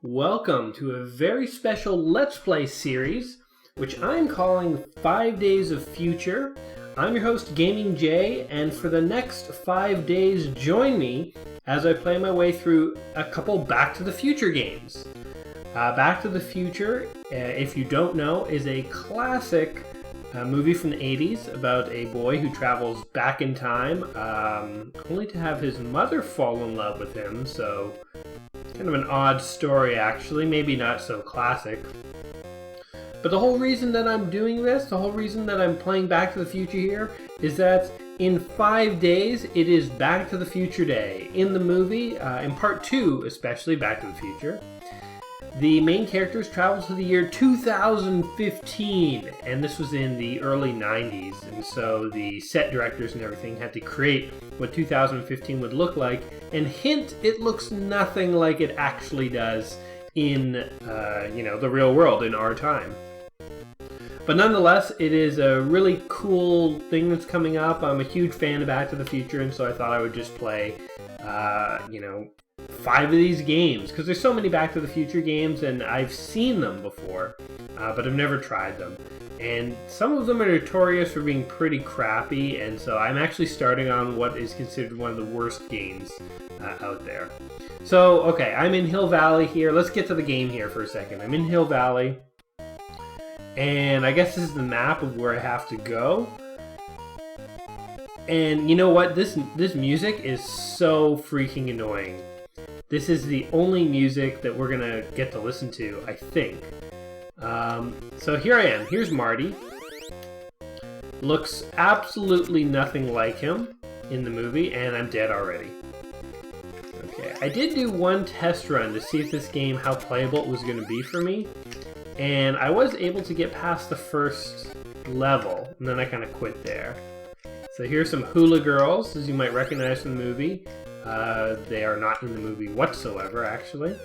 Welcome to a very special Let's Play series, which I'm calling 5 Days of Future. I'm your host, Gaming Jay, and for the next 5 days, join me as I play my way through a couple Back to the Future games. Back to the Future, if you don't know, is a classic movie from the 80s about a boy who travels back in time, only to have his mother fall in love with him, so kind of an odd story actually, maybe not so classic. But the whole reason that I'm doing this, the whole reason that I'm playing Back to the Future here, is that in 5 days it is Back to the Future Day. In the movie, in part 2 especially, Back to the Future, the main characters travel to the year 2015, and this was in the early 90s, and so the set directors and everything had to create what 2015 would look like, and hint, it looks nothing like it actually does in, the real world, in our time. But nonetheless, it is a really cool thing that's coming up. I'm a huge fan of Back to the Future, and so I thought I would just play, 5 of these games, because there's so many Back to the Future games, and I've seen them before, but I've never tried them. And some of them are notorious for being pretty crappy, and so I'm actually starting on what is considered one of the worst games out there. So, okay, I'm in Hill Valley here. Let's get to the game here for a second. I'm in Hill Valley, and I guess this is the map of where I have to go. And you know what? This music is so freaking annoying. This is the only music that we're gonna get to listen to, I think. So here I am. Here's Marty. Looks absolutely nothing like him in the movie, and I'm dead already. Okay, I did do one test run to see if this game, how playable it was going to be for me, and I was able to get past the first level, and then I kind of quit there. So here's some hula girls, as you might recognize from the movie. They are not in the movie whatsoever, actually.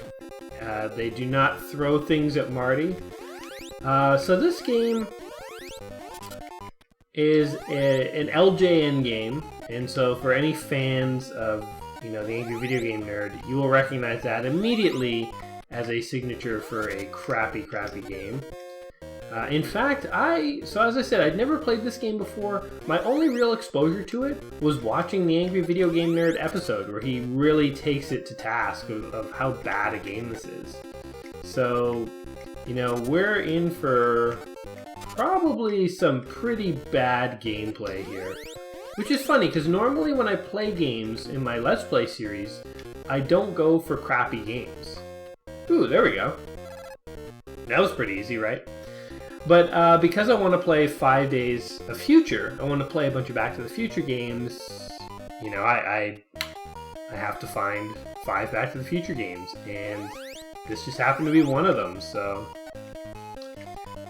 They do not throw things at Marty. So this game is an LJN game, and so for any fans of, the Angry Video Game Nerd, you will recognize that immediately as a signature for a crappy, crappy game. In fact, so as I said, I'd never played this game before. My only real exposure to it was watching the Angry Video Game Nerd episode, where he really takes it to task of how bad a game this is. So, we're in for probably some pretty bad gameplay here. Which is funny, because normally when I play games in my Let's Play series, I don't go for crappy games. Ooh, there we go. That was pretty easy, right? But because I want to play 5 Days of Future, I want to play a bunch of Back to the Future games, I have to find 5 Back to the Future games, and this just happened to be one of them, so...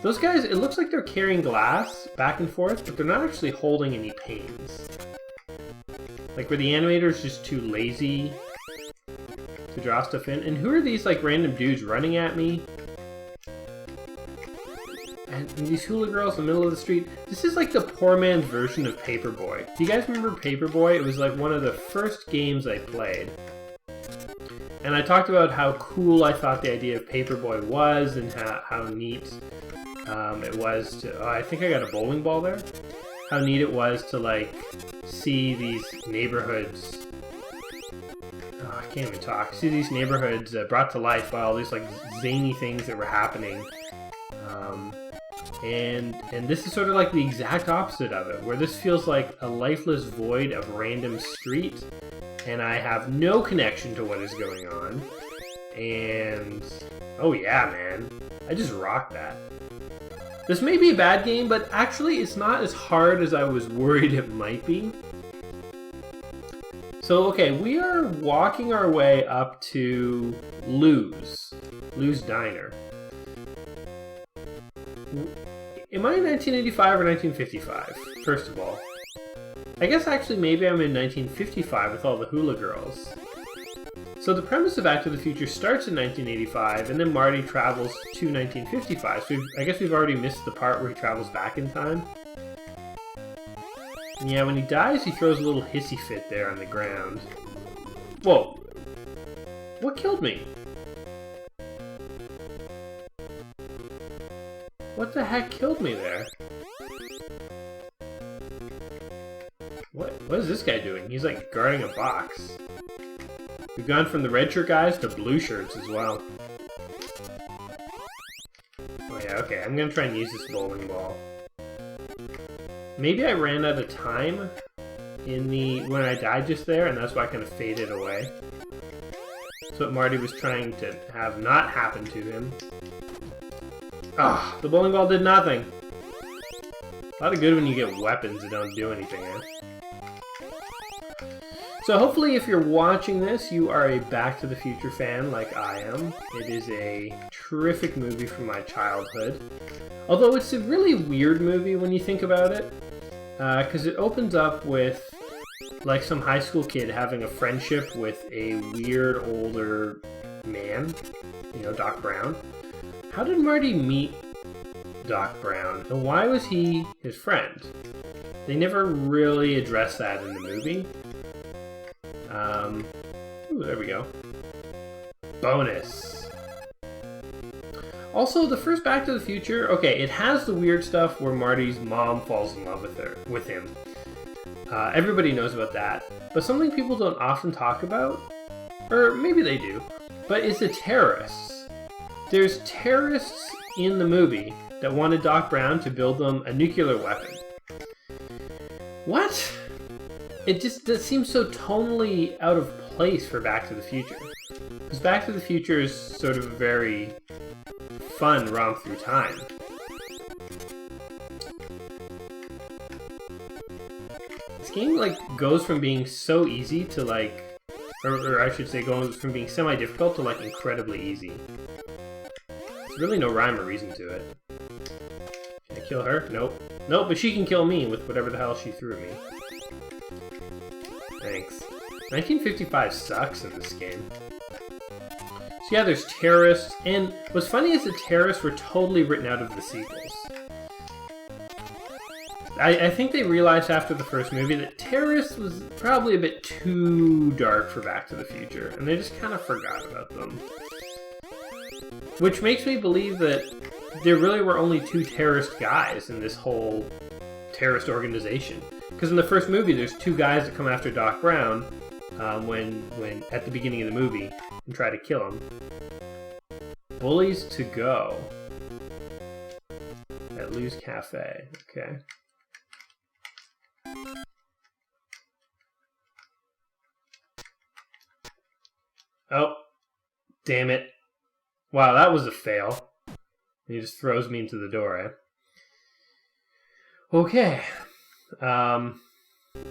Those guys, it looks like they're carrying glass back and forth, but they're not actually holding any panes. Like, where the animator's just too lazy to draw stuff in. And who are these, random dudes running at me? And these hula girls in the middle of the street. This is like the poor man's version of Paperboy. Do you guys remember Paperboy? It was like one of the first games I played. And I talked about how cool I thought the idea of Paperboy was, and how neat it was to... Oh, I think I got a bowling ball there. How neat it was to, see these neighborhoods... Oh, I can't even talk. See these neighborhoods brought to life by all these, zany things that were happening. And this is sort of like the exact opposite of it, where this feels like a lifeless void of random street, and I have no connection to what is going on. And... oh yeah, man. I just rocked that. This may be a bad game, but actually it's not as hard as I was worried it might be. So, okay, we are walking our way up to Lou's Diner. Am I in 1985 or 1955, first of all? I guess actually maybe I'm in 1955 with all the hula girls. So the premise of Back to the Future starts in 1985, and then Marty travels to 1955. So I guess we've already missed the part where he travels back in time. And yeah, when he dies, he throws a little hissy fit there on the ground. Whoa. What killed me? What the heck killed me there? What is this guy doing? He's like guarding a box. We've gone from the red shirt guys to blue shirts as well. Oh yeah, okay, I'm gonna try and use this bowling ball. Maybe I ran out of time when I died just there, and that's why I kind of faded away. That's what Marty was trying to have not happen to him. Ah, the bowling ball did nothing. A lot of good when you get weapons that don't do anything, eh? So hopefully if you're watching this, you are a Back to the Future fan like I am. It is a terrific movie from my childhood. Although it's a really weird movie when you think about it. Because it opens up with like some high school kid having a friendship with a weird older man. You know, Doc Brown. How did Marty meet Doc Brown? And why was he his friend? They never really address that in the movie. Ooh, there we go. Bonus. Also, the first Back to the Future, okay, it has the weird stuff where Marty's mom falls in love with him. Everybody knows about that. But something people don't often talk about, or maybe they do, but it's the terrorists. There's terrorists in the movie that wanted Doc Brown to build them a nuclear weapon. What? That seems so tonally out of place for Back to the Future. Because Back to the Future is sort of a very fun romp through time. This game like goes from being so easy to like, or I should say goes from being semi-difficult to like incredibly easy. There's really no rhyme or reason to it. Can I kill her? Nope. Nope, but she can kill me with whatever the hell she threw at me. Thanks. 1955 sucks in this game. So yeah, there's terrorists, and what's funny is the terrorists were totally written out of the sequels. I think they realized after the first movie that terrorists was probably a bit too dark for Back to the Future, and they just kind of forgot about them. Which makes me believe that there really were only two terrorist guys in this whole terrorist organization. Because in the first movie, there's two guys that come after Doc Brown when at the beginning of the movie and try to kill him. Bullies to go at Lou's Cafe. Okay. Oh, damn it! Wow, that was a fail. He just throws me into the door, eh? Okay. Am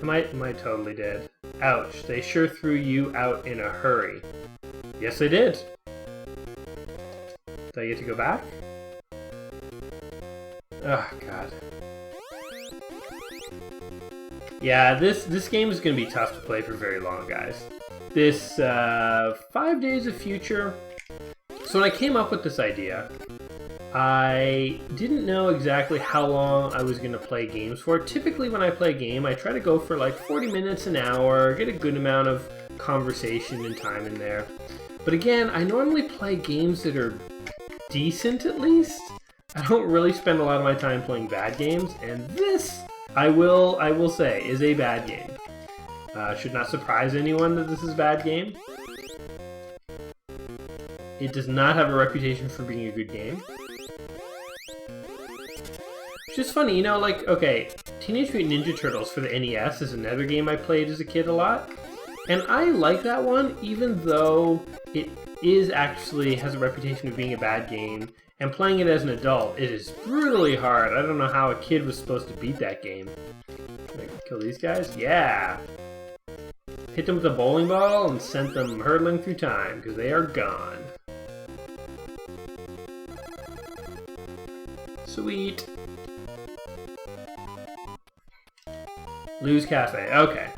I totally dead? Ouch, they sure threw you out in a hurry. Yes, they did. Do I get to go back? Oh, God. Yeah, this game is going to be tough to play for very long, guys. This 5 Days of Future. So when I came up with this idea, I didn't know exactly how long I was going to play games for. Typically when I play a game, I try to go for like 40 minutes, an hour, get a good amount of conversation and time in there. But again, I normally play games that are decent at least. I don't really spend a lot of my time playing bad games, and this, I will say, is a bad game. Should not surprise anyone that this is a bad game. It does not have a reputation for being a good game. Which is funny, you know, like, okay, Teenage Mutant Ninja Turtles for the NES is another game I played as a kid a lot. And I like that one, even though it has a reputation of being a bad game. And playing it as an adult, it is brutally hard. I don't know how a kid was supposed to beat that game. Can I kill these guys? Yeah! Hit them with a bowling ball and sent them hurtling through time, because they are gone. Sweet. Lou's Cafe. Okay.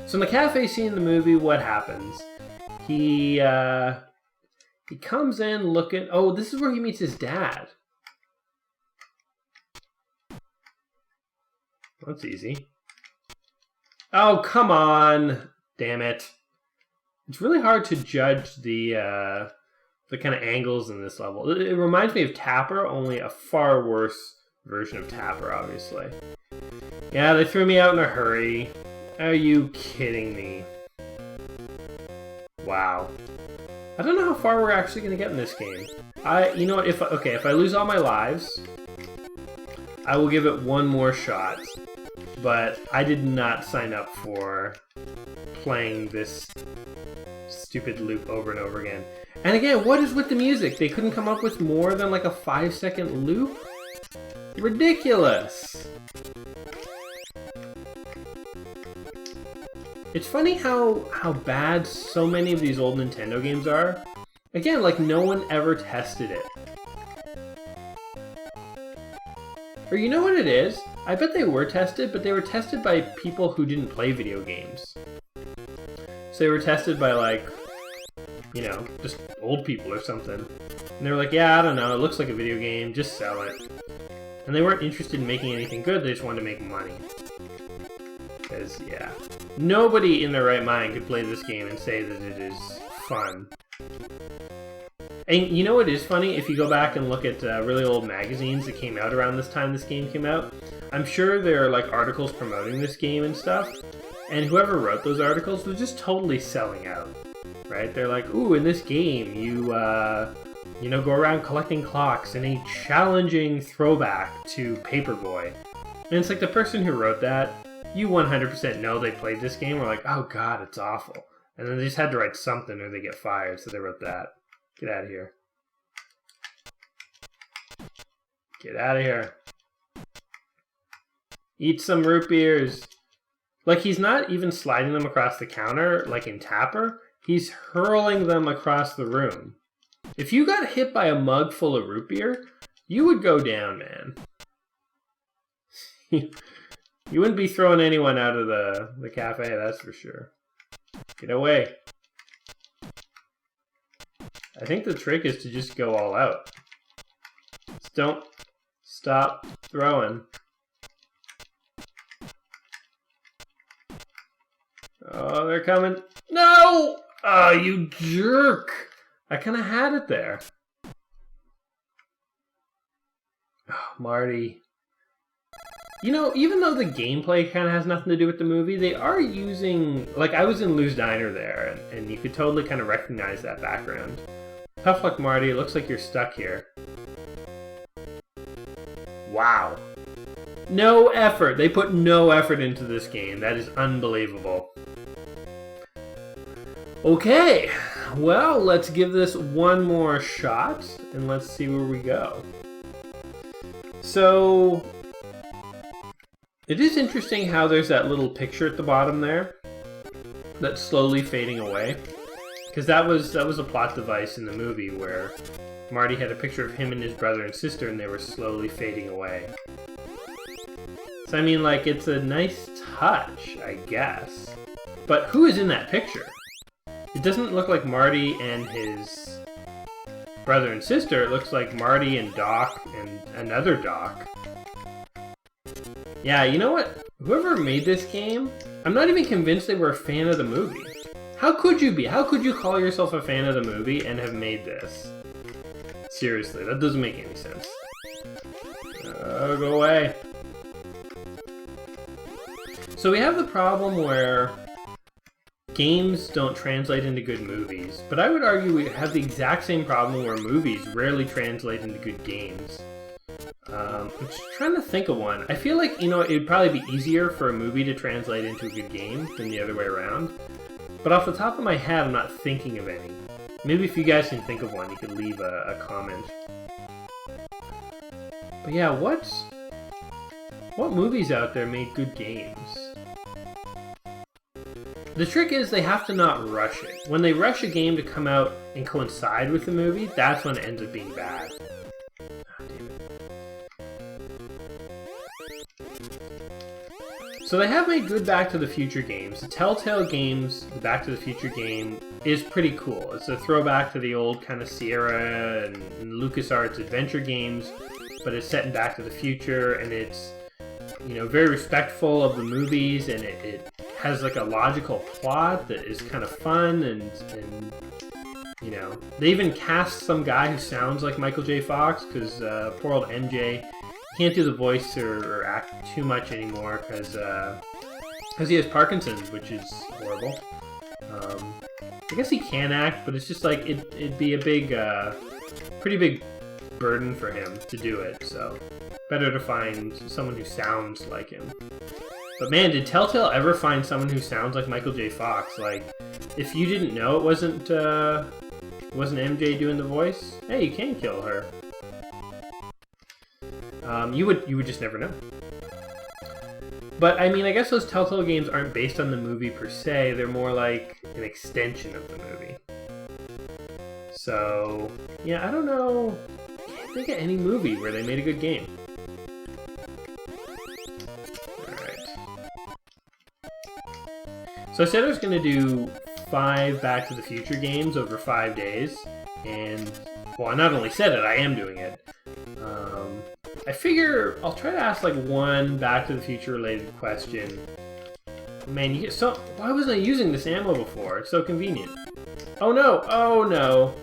So in the cafe scene in the movie, what happens? He comes in looking... Oh, this is where he meets his dad. That's easy. Oh, come on! Damn it. It's really hard to judge the the kind of angles in this level. It reminds me of Tapper, only a far worse version of Tapper, obviously. Yeah, they threw me out in a hurry. Are you kidding me? Wow. I don't know how far we're actually going to get in this game. You know what, if I lose all my lives, I will give it one more shot. But I did not sign up for playing this stupid loop over and over again. And again, what is with the music? They couldn't come up with more than like a 5-second loop? Ridiculous! It's funny how bad so many of these old Nintendo games are. Again, like no one ever tested it. Or you know what it is? I bet they were tested, but they were tested by people who didn't play video games. So they were tested by like, you know, just old people or something. And they were like, yeah, I don't know, it looks like a video game, just sell it. And they weren't interested in making anything good, they just wanted to make money. Because, yeah, nobody in their right mind could play this game and say that it is fun. And you know what is funny? If you go back and look at really old magazines that came out around this time this game came out, I'm sure there are like articles promoting this game and stuff, and whoever wrote those articles was just totally selling out, right? They're like, ooh, in this game you know, go around collecting clocks in a challenging throwback to Paperboy. And it's like the person who wrote that, you 100% know they played this game, or like, oh god, it's awful. And then they just had to write something or they get fired, so they wrote that. Get out of here. Get out of here. Eat some root beers. Like, he's not even sliding them across the counter like in Tapper. He's hurling them across the room. If you got hit by a mug full of root beer, you would go down, man. You wouldn't be throwing anyone out of the cafe, that's for sure. Get away. I think the trick is to just go all out. Just don't stop throwing. Oh, they're coming. No! Oh, you jerk! I kind of had it there. Oh, Marty. You know, even though the gameplay kind of has nothing to do with the movie, they are using... Like, I was in Lou's Diner there, and you could totally kind of recognize that background. Tough luck, Marty. It looks like you're stuck here. Wow. No effort. They put no effort into this game. That is unbelievable. Okay. Well, let's give this one more shot, and let's see where we go. So... It is interesting how there's that little picture at the bottom there that's slowly fading away. Because that was a plot device in the movie where Marty had a picture of him and his brother and sister and they were slowly fading away. So I mean, like, it's a nice touch, I guess. But who is in that picture? It doesn't look like Marty and his brother and sister. It looks like Marty and Doc and another Doc. Yeah, you know what? Whoever made this game, I'm not even convinced they were a fan of the movie. How could you be? How could you call yourself a fan of the movie and have made this? Seriously, that doesn't make any sense. Go away. So we have the problem where games don't translate into good movies, but I would argue we have the exact same problem where movies rarely translate into good games. I'm just trying to think of one. I feel like, you know, it would probably be easier for a movie to translate into a good game than the other way around. But off the top of my head, I'm not thinking of any. Maybe if you guys can think of one, you could leave a comment. But yeah, what movies out there make good games? The trick is they have to not rush it. When they rush a game to come out and coincide with the movie, that's when it ends up being bad. So they have made good Back to the Future games. The Telltale Games, the Back to the Future game, is pretty cool. It's a throwback to the old kind of Sierra and LucasArts adventure games, but it's set in Back to the Future, and it's, you know, very respectful of the movies, and it has like a logical plot that is kind of fun, and You know, they even cast some guy who sounds like Michael J. Fox, because poor old MJ can't do the voice or act too much anymore because he has Parkinson's, which is horrible. I guess he can act, but it's just like it'd be a pretty big burden for him to do it. So better to find someone who sounds like him. But man, did Telltale ever find someone who sounds like Michael J. Fox? Like, if you didn't know it wasn't MJ doing the voice, hey, you can kill her. You would just never know. But I mean, I guess those Telltale games aren't based on the movie per se. They're more like an extension of the movie. So yeah, I don't know. Can't think of any movie where they made a good game. So I said I was going to do 5 Back to the Future games over 5 days, and, well, I not only said it, I am doing it. I figure I'll try to ask, like, one Back to the Future related question. Man, you get so... Why wasn't I using this ammo before? It's so convenient. Oh no! Oh no!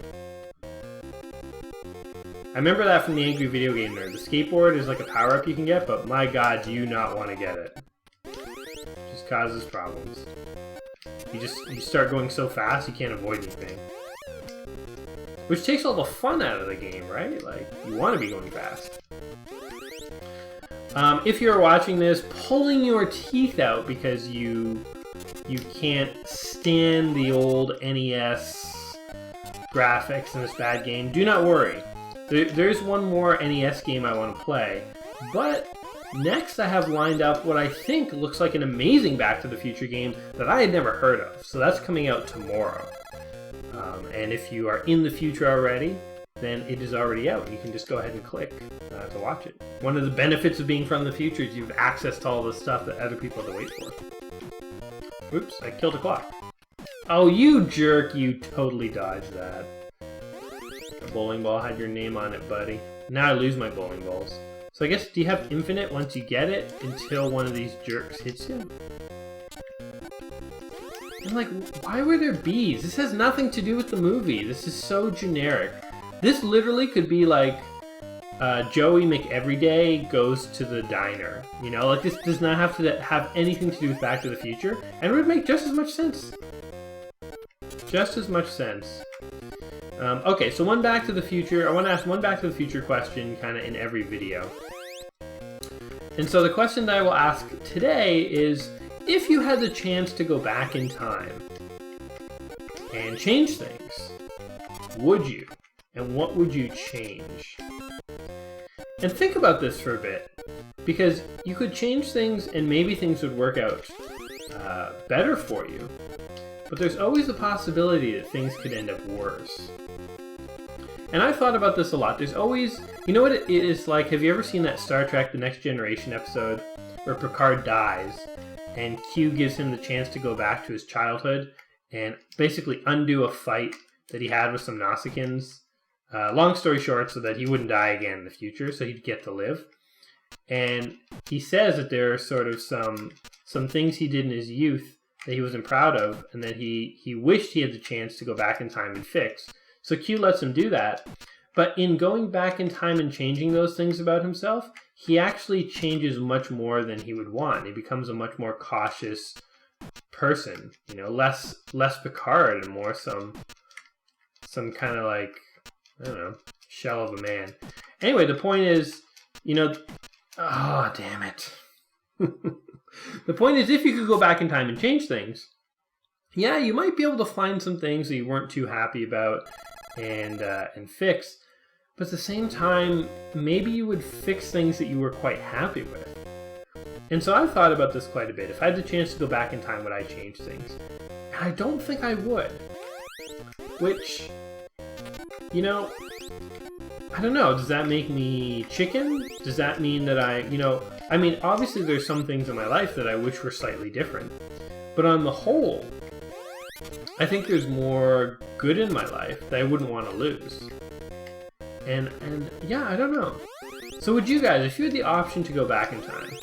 I remember that from the Angry Video Game Nerd. The skateboard is like a power-up you can get, but my god, do you not want to get it. It just causes problems. You start going so fast you can't avoid anything. Which takes all the fun out of the game, right? Like, you want to be going fast. If you're watching this, pulling your teeth out because you can't stand the old NES graphics in this bad game, do not worry. There's one more NES game I want to play, but next I have lined up what I think looks like an amazing Back to the Future game that I had never heard of. So that's coming out tomorrow. And if you are in the future already, then it is already out. You can just go ahead and click to watch it. One of the benefits of being from the future is you have access to all the stuff that other people have to wait for. Oops, I killed a clock. Oh, you jerk, you totally dodged that. The bowling ball had your name on it, buddy. Now I lose my bowling balls. So I guess, do you have infinite once you get it until one of these jerks hits you? And like, why were there bees? This has nothing to do with the movie. This is so generic. This literally could be like Joey McEveryday goes to the diner. You know, like this does not have to have anything to do with Back to the Future, and it would make just as much sense. Just as much sense. Okay, so one Back to the Future. I want to ask one Back to the Future question kind of in every video. And so the question that I will ask today is, if you had the chance to go back in time and change things, would you? And what would you change? And think about this for a bit, because you could change things and maybe things would work out better for you, but there's always the possibility that things could end up worse. And I've thought about this a lot. There's always, you know what it is like, have you ever seen that Star Trek The Next Generation episode where Picard dies and Q gives him the chance to go back to his childhood and basically undo a fight that he had with some Nausicaans? Long story short, so that he wouldn't die again in the future, so he'd get to live. And he says that there are sort of some things he did in his youth that he wasn't proud of, and that he wished he had the chance to go back in time and fix. So Q lets him do that. But in going back in time and changing those things about himself, he actually changes much more than he would want. He becomes a much more cautious person, you know, less Picard and more some kind of like, I don't know, shell of a man. Anyway, the point is, you know, oh, damn it. The point is, if you could go back in time and change things, yeah, you might be able to find some things that you weren't too happy about and fix. But at the same time, maybe you would fix things that you were quite happy with. And so I've thought about this quite a bit. If I had the chance to go back in time, would I change things? And I don't think I would. Which, you know, I don't know. Does that make me chicken? Does that mean that I mean, obviously there's some things in my life that I wish were slightly different. But on the whole, I think there's more good in my life that I wouldn't want to lose. And yeah, I don't know. So would you guys, if you had the option to go back in time,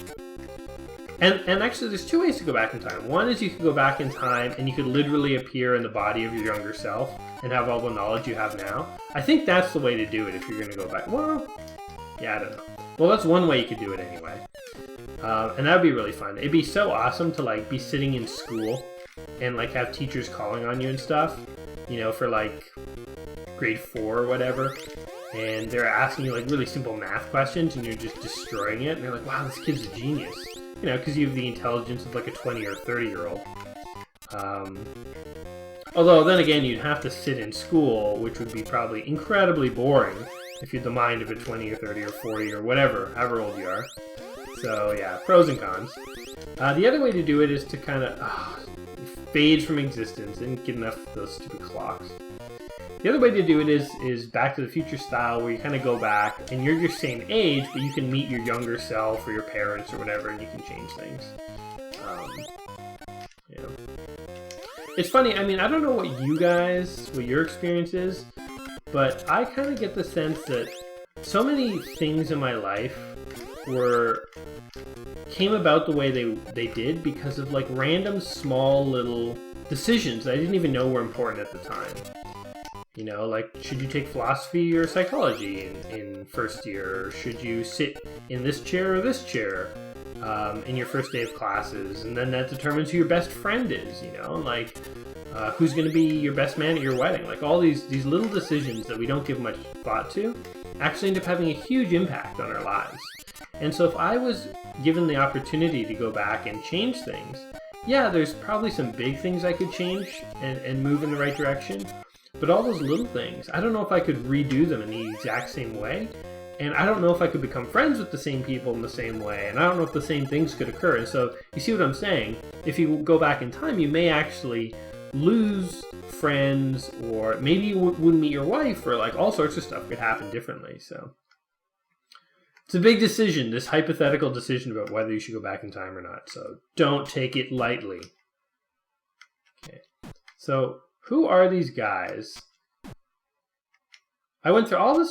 and actually there's 2 ways to go back in time. One is you could go back in time and you could literally appear in the body of your younger self and have all the knowledge you have now. I think that's the way to do it if you're going to go back. Well, yeah, I don't know. Well, that's one way you could do it anyway. And that would be really fun. It'd be so awesome to like be sitting in school and like have teachers calling on you and stuff, you know, for like grade 4 or whatever. And they're asking you like really simple math questions and you're just destroying it. And they're like, wow, this kid's a genius. You know, because you have the intelligence of like a 20 or 30-year-old. Although then again, you'd have to sit in school, which would be probably incredibly boring if you had the mind of a 20 or 30 or 40 or whatever, however old you are. So yeah, pros and cons. The other way to do it is to kind of fade from existence and get enough of those stupid clocks. The other way to do it is Back to the Future style, where you kind of go back and you're your same age, but you can meet your younger self or your parents or whatever, and you can change things. Yeah. It's funny, I mean, I don't know what your experience is, but I kind of get the sense that so many things in my life came about the way they did because of like random small little decisions that I didn't even know were important at the time. You know, like, should you take philosophy or psychology in first year? Or should you sit in this chair or this chair in your first day of classes? And then that determines who your best friend is, you know? Like, who's going to be your best man at your wedding? Like, all these little decisions that we don't give much thought to actually end up having a huge impact on our lives. And so if I was given the opportunity to go back and change things, yeah, there's probably some big things I could change and move in the right direction. But all those little things, I don't know if I could redo them in the exact same way. And I don't know if I could become friends with the same people in the same way. And I don't know if the same things could occur. And so, you see what I'm saying? If you go back in time, you may actually lose friends, or maybe you wouldn't meet your wife, or like all sorts of stuff could happen differently. So, it's a big decision, this hypothetical decision about whether you should go back in time or not. So, don't take it lightly. Okay. So, who are these guys? I went through all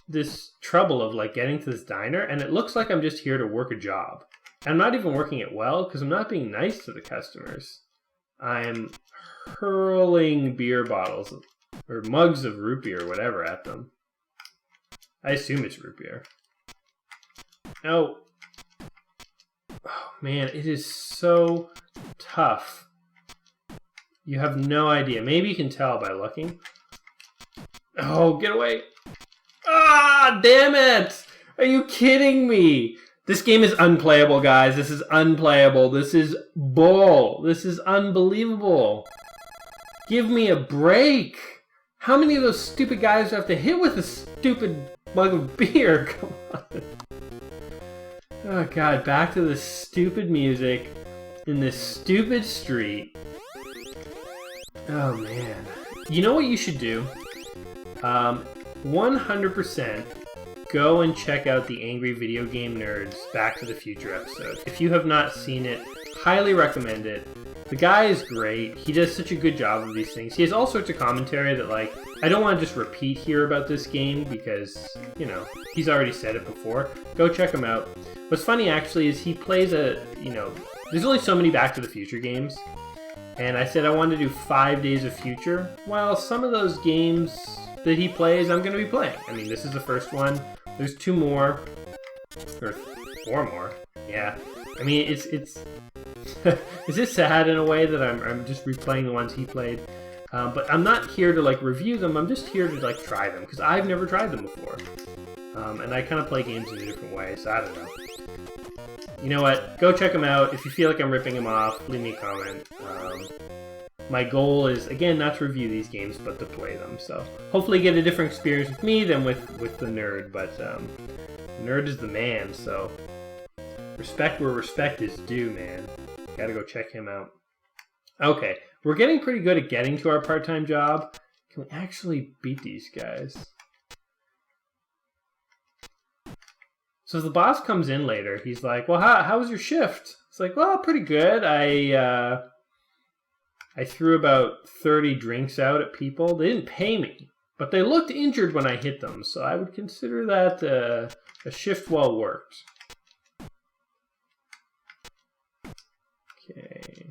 this trouble of like getting to this diner, and it looks like I'm just here to work a job. I'm not even working it well because I'm not being nice to the customers. I'm hurling beer bottles or mugs of root beer or whatever at them. I assume it's root beer. Oh man, it is so tough. You have no idea. Maybe you can tell by looking. Oh, get away. Ah, damn it. Are you kidding me? This game is unplayable, guys. This is unplayable. This is bull. This is unbelievable. Give me a break. How many of those stupid guys do I have to hit with a stupid mug of beer? Come on. Oh, God. Back to this stupid music in this stupid street. Oh, man. You know what you should do? 100% go and check out the Angry Video Game Nerds Back to the Future episode. If you have not seen it, highly recommend it. The guy is great. He does such a good job of these things. He has all sorts of commentary that, like, I don't want to just repeat here about this game because, you know, he's already said it before. Go check him out. What's funny, actually, is he plays there's only so many Back to the Future games. And I said I wanted to do 5 Days of Future. Well, some of those games that he plays, I'm going to be playing. I mean, this is the first one. There's 2 more. Or 4 more. Yeah. I mean, it's is it sad in a way that I'm just replaying the ones he played? But I'm not here to, like, review them. I'm just here to, like, try them. Because I've never tried them before. And I kind of play games in a different way, so I don't know. You know what? Go check them out. If you feel like I'm ripping them off, leave me a comment. My goal is, again, not to review these games, but to play them. So hopefully get a different experience with me than with the nerd. But nerd is the man, so respect where respect is due, man. Gotta go check him out. Okay, we're getting pretty good at getting to our part-time job. Can we actually beat these guys? So the boss comes in later. He's like, well, how was your shift? It's like, well, pretty good. I threw about 30 drinks out at people. They didn't pay me, but they looked injured when I hit them, so I would consider that a shift well worked. Okay.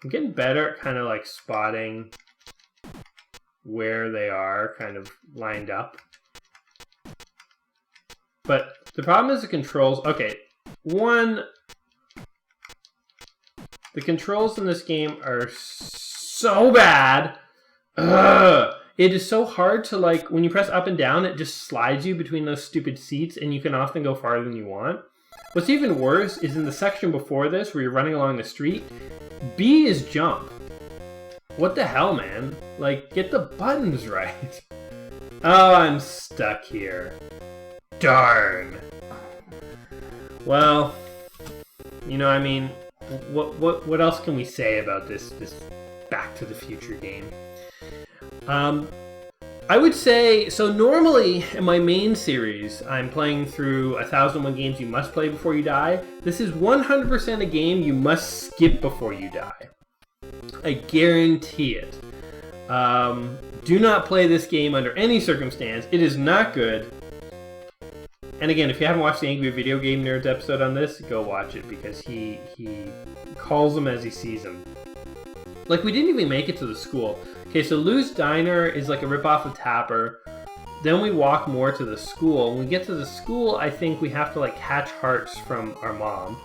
I'm getting better at kind of like spotting where they are kind of lined up. But the problem is the controls. Okay, one, the controls in this game are so bad. Ugh. It is so hard to, like, when you press up and down, it just slides you between those stupid seats, and you can often go farther than you want. What's even worse is in the section before this, where you're running along the street, B is jump. What the hell, man? Like, get the buttons right. Oh, I'm stuck here. Darn. Well, you know, I mean, what else can we say about this Back to the Future game? I would say, so normally in my main series, I'm playing through 1001 games you must play before you die. This is 100% a game you must skip before you die. I guarantee it. Do not play this game under any circumstance. It is not good. And again, if you haven't watched the Angry Video Game Nerds episode on this, go watch it, because he calls them as he sees them. Like, we didn't even make it to the school. Okay, so Lou's Diner is like a ripoff of Tapper. Then we walk more to the school. When we get to the school, I think we have to, like, catch hearts from our mom.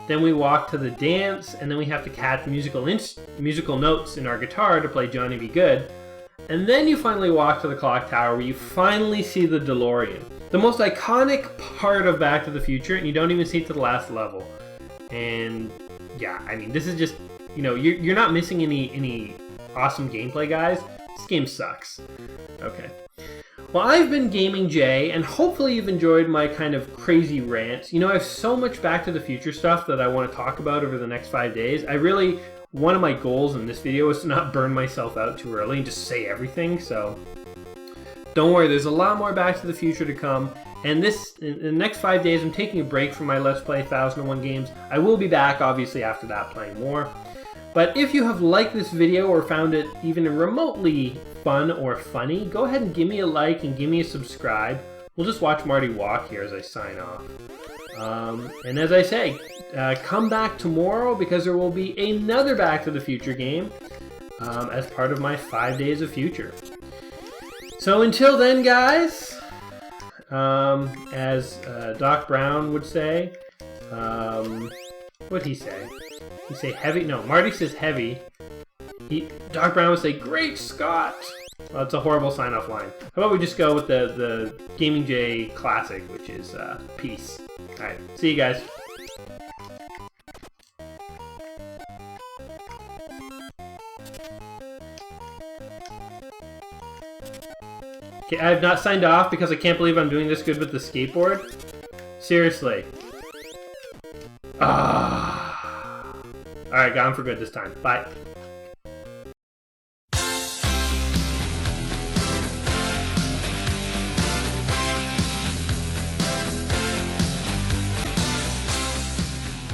Then we walk to the dance, and then we have to catch musical notes in our guitar to play Johnny Be Good. And then you finally walk to the clock tower, where you finally see the DeLorean. The most iconic part of Back to the Future, and you don't even see it to the last level. And yeah, I mean, this is just, you know, you're not missing any awesome gameplay, guys. This game sucks. Okay. Well, I've been Gaming Jay, and hopefully you've enjoyed my kind of crazy rants. You know, I have so much Back to the Future stuff that I want to talk about over the next 5 days. One of my goals in this video is to not burn myself out too early and just say everything, so don't worry, there's a lot more Back to the Future to come. And in the next 5 days, I'm taking a break from my Let's Play 1001 games. I will be back, obviously, after that, playing more. But if you have liked this video or found it even remotely fun or funny, go ahead and give me a like and give me a subscribe. We'll just watch Marty walk here as I sign off. And as I say, come back tomorrow, because there will be another Back to the Future game as part of my 5 days of future. So until then, guys, as Doc Brown would say, what'd he say? He'd say heavy? No, Marty says heavy. Doc Brown would say, "Great Scott!" Well, it's a horrible sign-off line. How about we just go with the Gaming Jay classic, which is peace. Alright, see you guys. Okay, I have not signed off because I can't believe I'm doing this good with the skateboard. Seriously. Alright, got him for good this time. Bye.